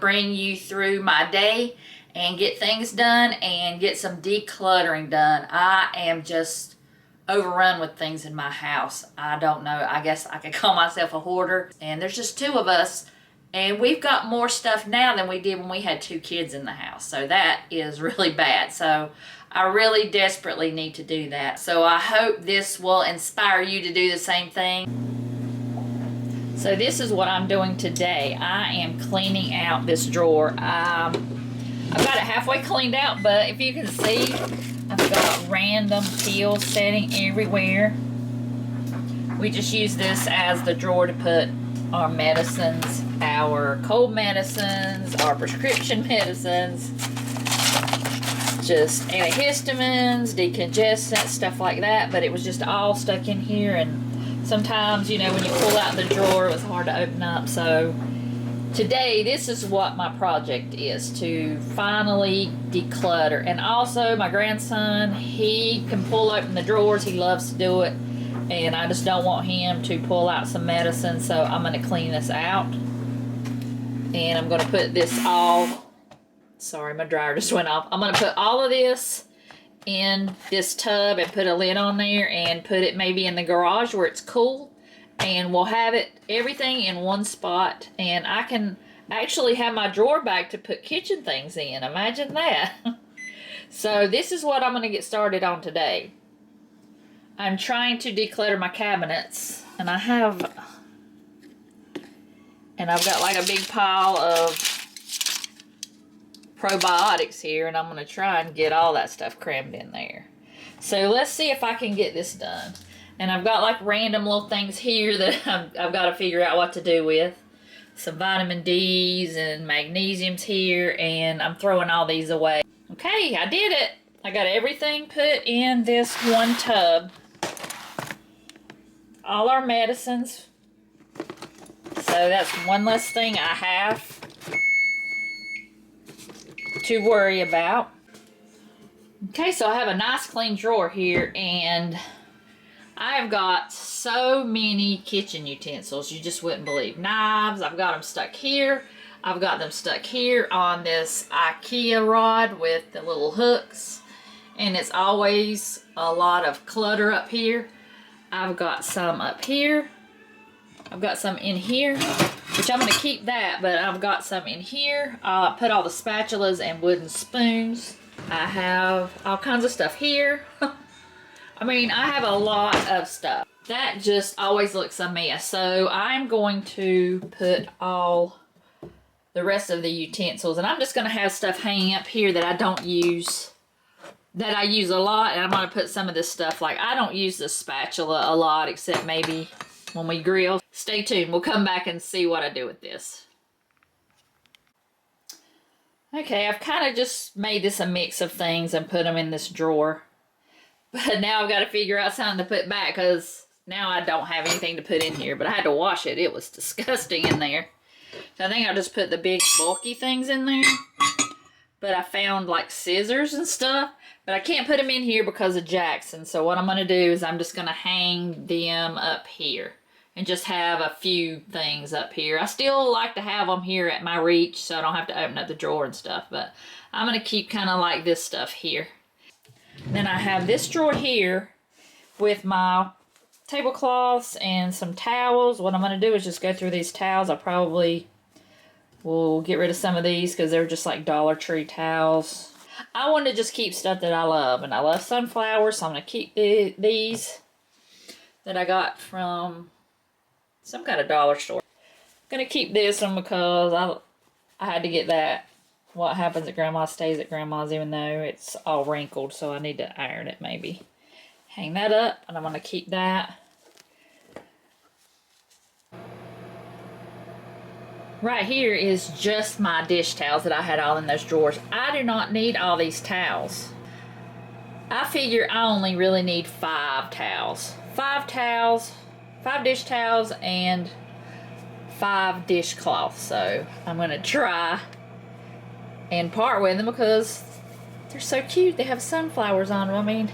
bring you through my day and get things done and get some decluttering done. I am just overrun with things in my house. I don't know. I guess I could call myself a hoarder. And there's just two of us. And we've got more stuff now than we did when we had 2 kids in the house. So that is really bad. So I really desperately need to do that. So I hope this will inspire you to do the same thing. So this is what I'm doing today. I am cleaning out this drawer. I've got it halfway cleaned out, but if you can see, I've got random pills sitting everywhere. We just use this as the drawer to put our medicines, our cold medicines, our prescription medicines, just antihistamines, decongestants, stuff like that. But it was just all stuck in here, and sometimes, you know, when you pull out the drawer, it was hard to open up. So today, this is what my project is, to finally declutter. And also, my grandson, he can pull open the drawers. He loves to do it. And I just don't want him to pull out some medicine, so I'm going to clean this out. And I'm going to put this all, sorry, my dryer just went off. I'm going to put all of this in this tub and put a lid on there and put it maybe in the garage where it's cool. And we'll have it, everything in one spot. And I can actually have my drawer back to put kitchen things in. Imagine that. So this is what I'm going to get started on today. I'm trying to declutter my cabinets, and I've got like a big pile of probiotics here, and I'm going to try and get all that stuff crammed in there. So let's see if I can get this done. And I've got like random little things here that I've got to figure out what to do with. Some vitamin D's and magnesiums here, and I'm throwing all these away. Okay, I did it. I got everything put in this one tub. All our medicines. So that's one less thing I have to worry about. Okay, so I have a nice clean drawer here, and I've got so many kitchen utensils you just wouldn't believe. Knives, I've got them stuck here. I've got them stuck here on this IKEA rod with the little hooks. And it's always a lot of clutter up here. I've got some up here. I've got some in here, which I'm going to keep that, but I've got some in here. I'll put all the spatulas and wooden spoons. I have all kinds of stuff here. I mean, I have a lot of stuff. That just always looks a mess. So I'm going to put all the rest of the utensils, and I'm just going to have stuff hanging up here that I don't use, that I use a lot. And I'm going to put some of this stuff, like I don't use the spatula a lot except maybe when we grill. Stay tuned. We'll come back and see what I do with this. Okay, I've kind of just made this a mix of things and put them in this drawer. But now I've got to figure out something to put back, because now I don't have anything to put in here. But I had to wash it. It was disgusting in there. So I think I'll just put the big bulky things in there. But I found like scissors and stuff. But I can't put them in here because of Jackson. So what I'm going to do is I'm just going to hang them up here. And just have a few things up here. I still like to have them here at my reach, so I don't have to open up the drawer and stuff. But I'm going to keep kind of like this stuff here. Then I have this drawer here with my tablecloths and some towels. What I'm going to do is just go through these towels. I probably will get rid of some of these because they're just like Dollar Tree towels. I want to just keep stuff that I love. And I love sunflowers, so I'm going to keep these that I got from some kind of dollar store. I'm going to keep this one because I had to get that. What happens at Grandma's stays at Grandma's, even though it's all wrinkled, so I need to iron it maybe. Hang that up, and I'm going to keep that. Right here is just my dish towels that I had all in those drawers. I do not need all these towels. I figure I only really need 5 towels. 5 towels, 5 dish towels, and 5 dishcloths. So I'm going to try and part with them because they're so cute. They have sunflowers on them. I mean,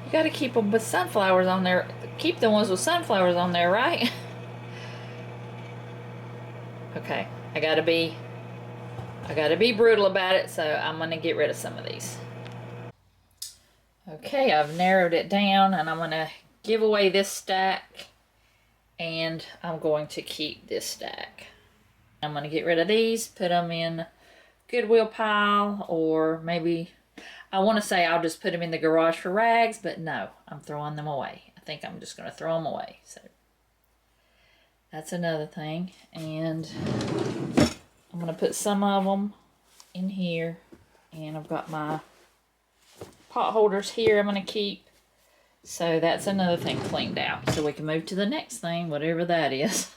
you got to keep them with sunflowers on there. Keep the ones with sunflowers on there, right? Okay, I got to be I gotta be brutal about it, so I'm gonna get rid of some of these. Okay, I've narrowed it down, and I'm gonna give away this stack, and I'm going to keep this stack. I'm gonna get rid of these, put them in Goodwill pile, or maybe I want to say I'll just put them in the garage for rags, but no, I'm throwing them away. I think I'm just going to throw them away. So that's another thing. And I'm going to put some of them in here. And I've got my pot holders here I'm going to keep. So that's another thing cleaned out. So we can move to the next thing, whatever that is.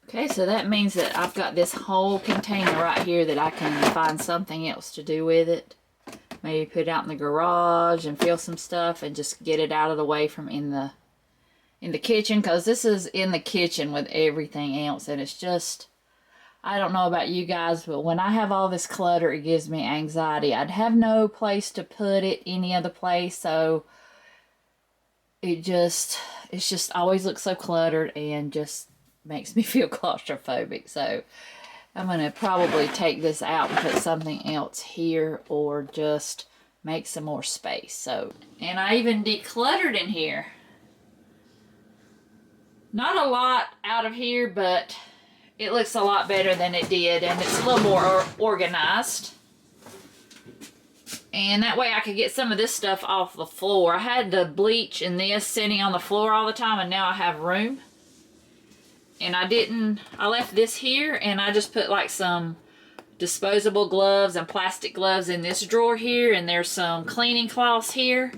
Okay, so that means that I've got this whole container right here that I can find something else to do with it. Maybe put it out in the garage and fill some stuff and just get it out of the way from in the kitchen, because this is in the kitchen with everything else, and it's just, I don't know about you guys, but when I have all this clutter, it gives me anxiety. I'd have no place to put it any other place, so it just always looks so cluttered and just makes me feel claustrophobic. So I'm going to probably take this out and put something else here, or just make some more space. So, and I even decluttered in here. Not a lot out of here, but it looks a lot better than it did, and it's a little more organized. And that way I could get some of this stuff off the floor. I had the bleach and this sitting on the floor all the time, and now I have room. And I left this here, and I just put like some disposable gloves and plastic gloves in this drawer here, and there's some cleaning cloths here,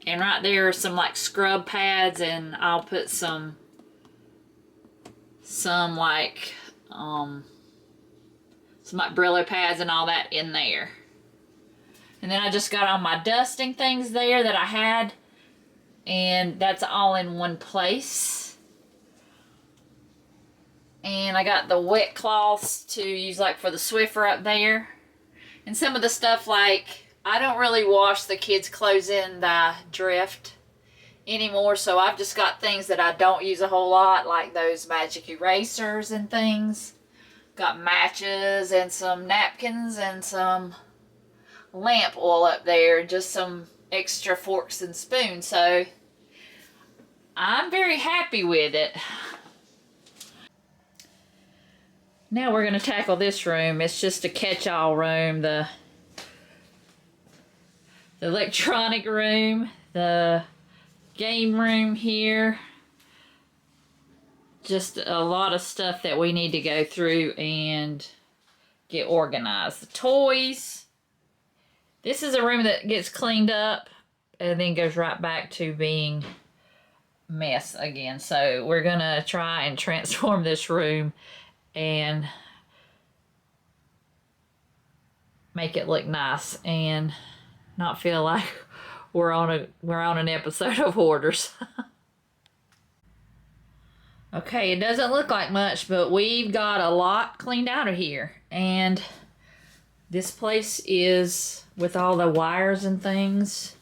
and right there are some like scrub pads, and I'll put some like Brillo pads and all that in there. And then I just got all my dusting things there that I had, and that's all in one place. And I got the wet cloths to use like for the Swiffer up there. And some of the stuff, like, I don't really wash the kids' clothes in the drift anymore, so I've just got things that I don't use a whole lot, like those magic erasers and things. Got matches and some napkins and some lamp oil up there, and just some extra forks and spoons. So I'm very happy with it. Now we're going to tackle this room. It's just a catch-all room. The electronic room, the game room here. Just a lot of stuff that we need to go through and get organized. The toys. This is a room that gets cleaned up and then goes right back to being a mess again. So we're going to try and transform this room and make it look nice and not feel like we're on an episode of Hoarders. Okay, it doesn't look like much, but we've got a lot cleaned out of here. And this place is, with all the wires and things,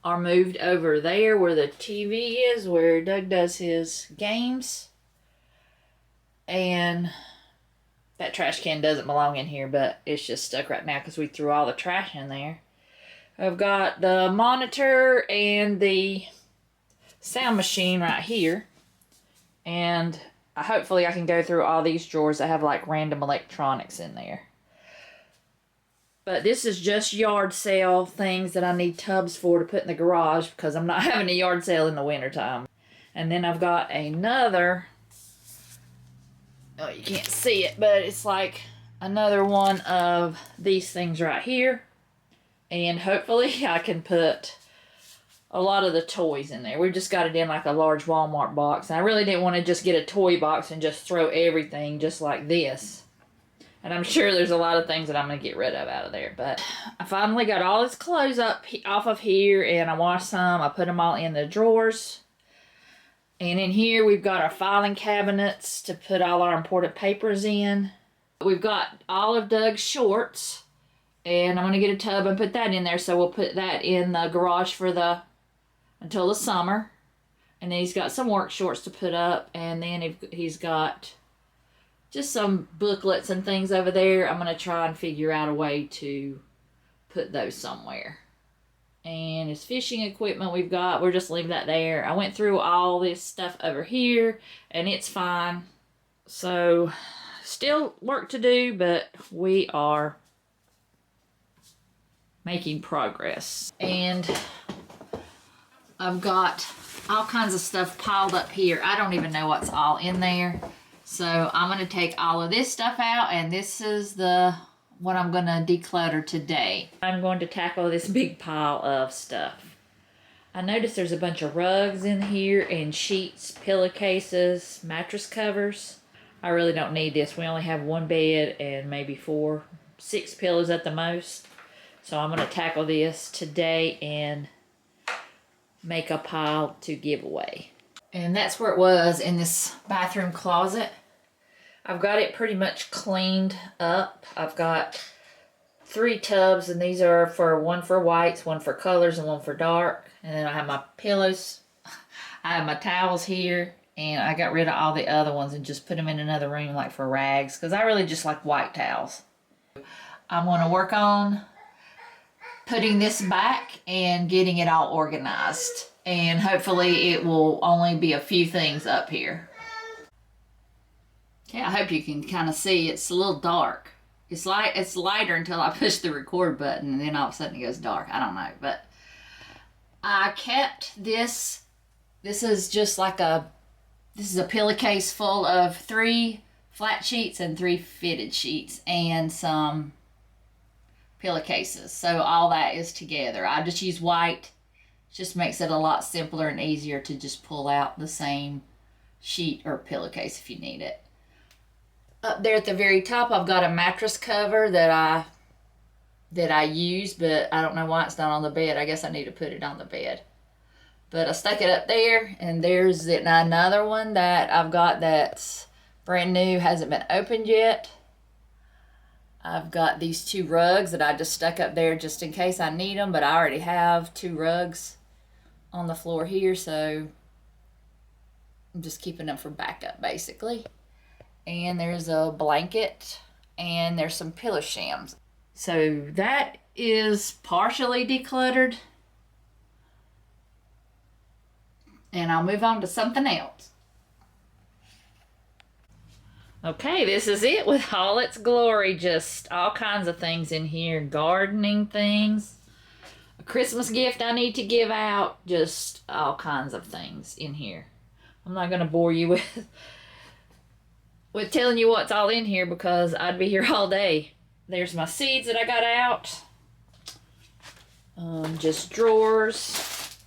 are moved over there where the TV is, where Doug does his games. And that trash can doesn't belong in here, but it's just stuck right now because we threw all the trash in there. I've got the monitor and the sound machine right here. And hopefully I can go through all these drawers that have like random electronics in there. But this is just yard sale things that I need tubs for to put in the garage, because I'm not having a yard sale in the wintertime. And then I've got another, oh, you can't see it, but it's like another one of these things right here. And hopefully I can put a lot of the toys in there. We've just got it in like a large Walmart box. And I really didn't want to just get a toy box and just throw everything just like this. And I'm sure there's a lot of things that I'm going to get rid of out of there. But I finally got all this clothes up off of here, and I washed some. I put them all in the drawers. And in here we've got our filing cabinets to put all our important papers in. We've got all of Doug's shorts, and I'm going to get a tub and put that in there. So we'll put that in the garage for until the summer. And then he's got some work shorts to put up, and then he's got just some booklets and things over there. I'm going to try and figure out a way to put those somewhere. And it's fishing equipment we've got. We're just leaving that there. I went through all this stuff over here, and it's fine. So, still work to do, but we are making progress. And I've got all kinds of stuff piled up here. I don't even know what's all in there. So I'm going to take all of this stuff out, and this is what I'm going to declutter today. I'm going to tackle this big pile of stuff. I noticed there's a bunch of rugs in here and sheets, pillowcases, mattress covers. I really don't need this. We only have one bed and maybe 6 pillows at the most. So I'm going to tackle this today and make a pile to give away. And that's where it was, in this bathroom closet. I've got it pretty much cleaned up. I've got 3 tubs, and these are one for whites, one for colors, and one for dark. And then I have my pillows. I have my towels here, and I got rid of all the other ones and just put them in another room like for rags, because I really just like white towels. I'm going to work on putting this back and getting it all organized. And hopefully it will only be a few things up here. Okay, I hope you can kind of see. It's a little dark. It's lighter until I push the record button, and then all of a sudden it goes dark. I don't know, but I kept this. This is just like this is a pillowcase full of 3 flat sheets and 3 fitted sheets and some pillowcases. So all that is together. I just use white. Just makes it a lot simpler and easier to just pull out the same sheet or pillowcase if you need it. Up there at the very top, I've got a mattress cover that I use, but I don't know why it's not on the bed. I guess I need to put it on the bed. But I stuck it up there, and there's another one that I've got that's brand new, hasn't been opened yet. I've got these 2 rugs that I just stuck up there just in case I need them, but I already have 2 rugs on the floor here, so I'm just keeping them for backup basically. And there's a blanket, and there's some pillow shams. So that is partially decluttered, and I'll move on to something else. Okay, this is it with all its glory. Just all kinds of things in here. Gardening things. A Christmas gift I need to give out. Just all kinds of things in here. I'm not going to bore you with telling you what's all in here, because I'd be here all day. There's my seeds that I got out. Just drawers.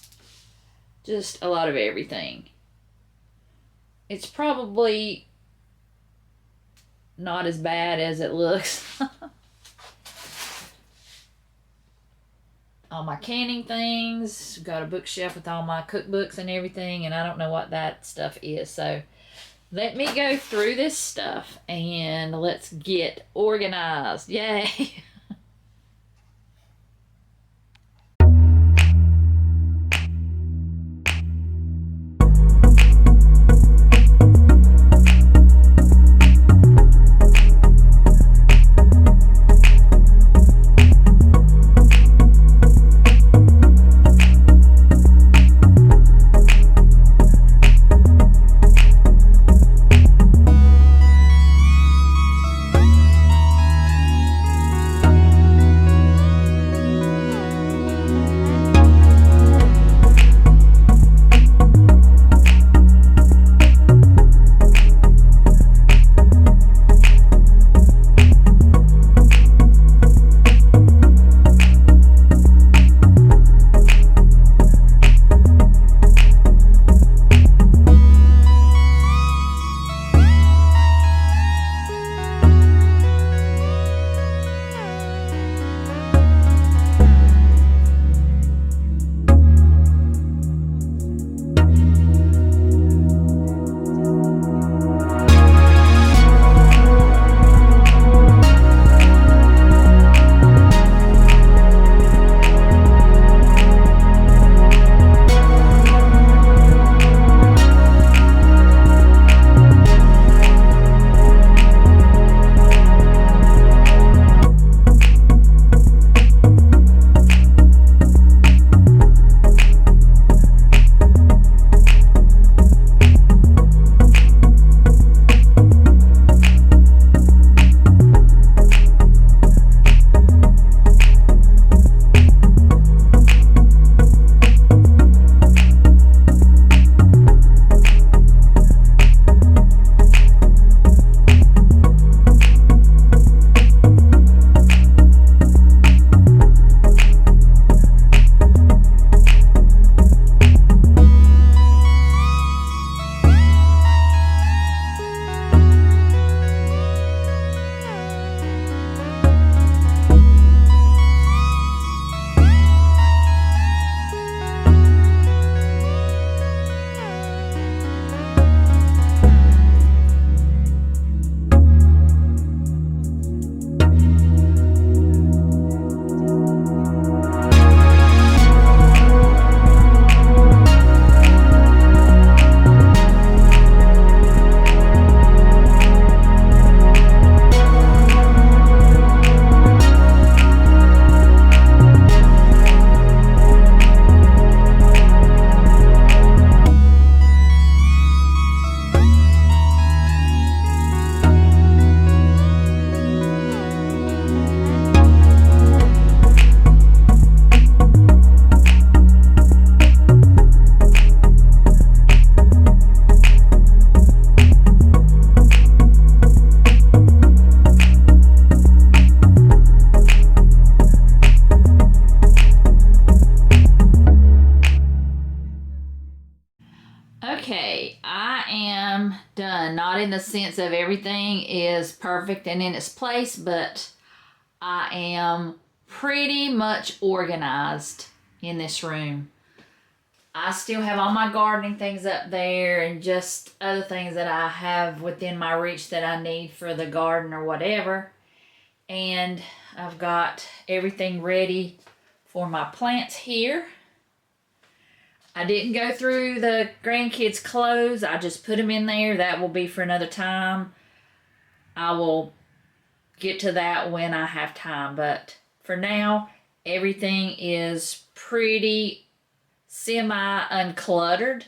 Just a lot of everything. It's probably not as bad as it looks. All my canning things. Got a bookshelf with all my cookbooks and everything, and I don't know what that stuff is. So let me go through this stuff and let's get organized. Yay! Okay, I am done. Not in the sense of everything is perfect and in its place, but I am pretty much organized in this room. I still have all my gardening things up there and just other things that I have within my reach that I need for the garden or whatever. And I've got everything ready for my plants here. I didn't go through the grandkids' clothes. I just put them in there. That will be for another time. I will get to that when I have time. But for now, everything is pretty semi-uncluttered.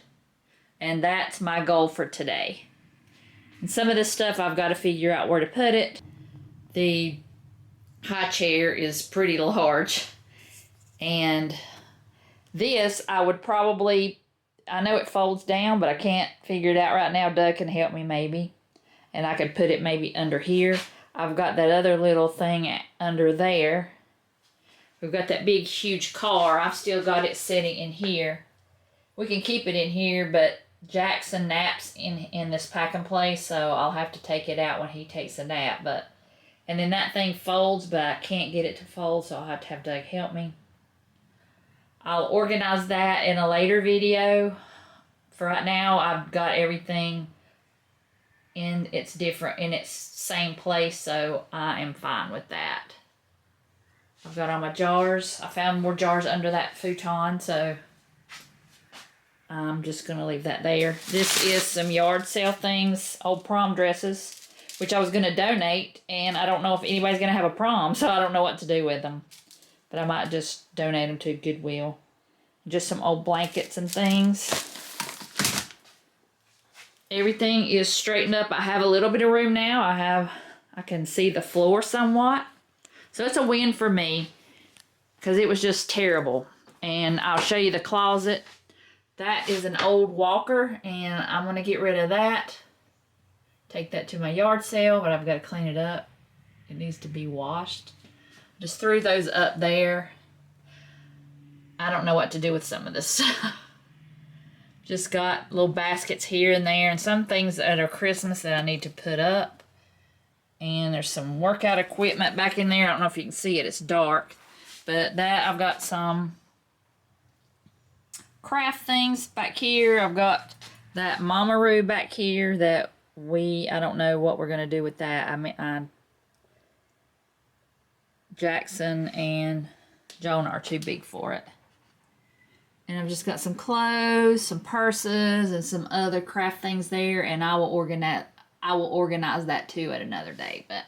And that's my goal for today. And some of this stuff I've got to figure out where to put it. The high chair is pretty large. And this, I would probably, I know it folds down, but I can't figure it out right now. Doug can help me maybe. And I could put it maybe under here. I've got that other little thing under there. We've got that big, huge car. I've still got it sitting in here. We can keep it in here, but Jackson naps in this packing place, so I'll have to take it out when he takes a nap. And then that thing folds, but I can't get it to fold, so I'll have to have Doug help me. I'll organize that in a later video. For right now, I've got everything in its same place, so I am fine with that. I've got all my jars. I found more jars under that futon, so I'm just gonna leave that there. This is some yard sale things, old prom dresses, which I was gonna donate, and I don't know if anybody's gonna have a prom, so I don't know what to do with them. But I might just donate them to Goodwill. Just some old blankets and things. Everything is straightened up. I have a little bit of room now. I can see the floor somewhat. So it's a win for me because it was just terrible. And I'll show you the closet. That is an old walker and I'm going to get rid of that. Take that to my yard sale, but I've got to clean it up. It needs to be washed. Just threw those up there. I don't know what to do with some of this stuff. Just got little baskets here and there and some things that are Christmas that I need to put up. And there's some workout equipment back in there. I don't know if you can see it. It's dark. But that, I've got some craft things back here. I've got that Mamaroo back here that I don't know what we're going to do with that. Jackson and Jonah are too big for it. And I've just got some clothes, some purses, and some other craft things there. And I will organize that too at another day. But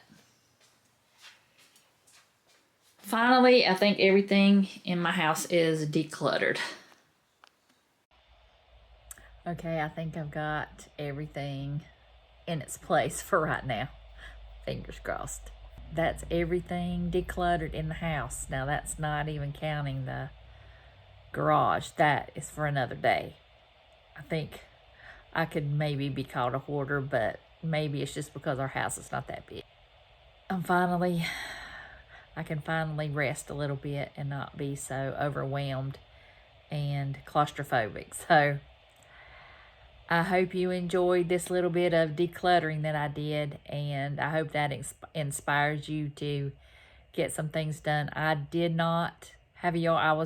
finally, I think everything in my house is decluttered. Okay, I think I've got everything in its place for right now. Fingers crossed. That's everything decluttered in the house. Now that's not even counting the garage. That is for another day. I think I could maybe be called a hoarder, but maybe it's just because our house is not that big. I can finally rest a little bit and not be so overwhelmed and claustrophobic. So I hope you enjoyed this little bit of decluttering that I did, and I hope that inspires you to get some things done. I was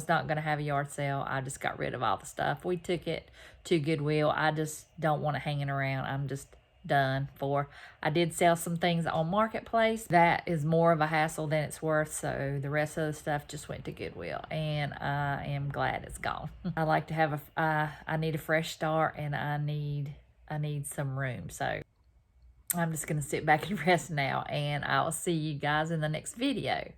not going to have a yard sale. I just got rid of all the stuff. We took it to Goodwill. I just don't want it hanging around. I'm just done for. I did sell some things on Marketplace. That is more of a hassle than it's worth, so the rest of the stuff just went to Goodwill, and I am glad it's gone. I like to have I need a fresh start, and I need some room, so I'm just going to sit back and rest now, and I'll see you guys in the next video.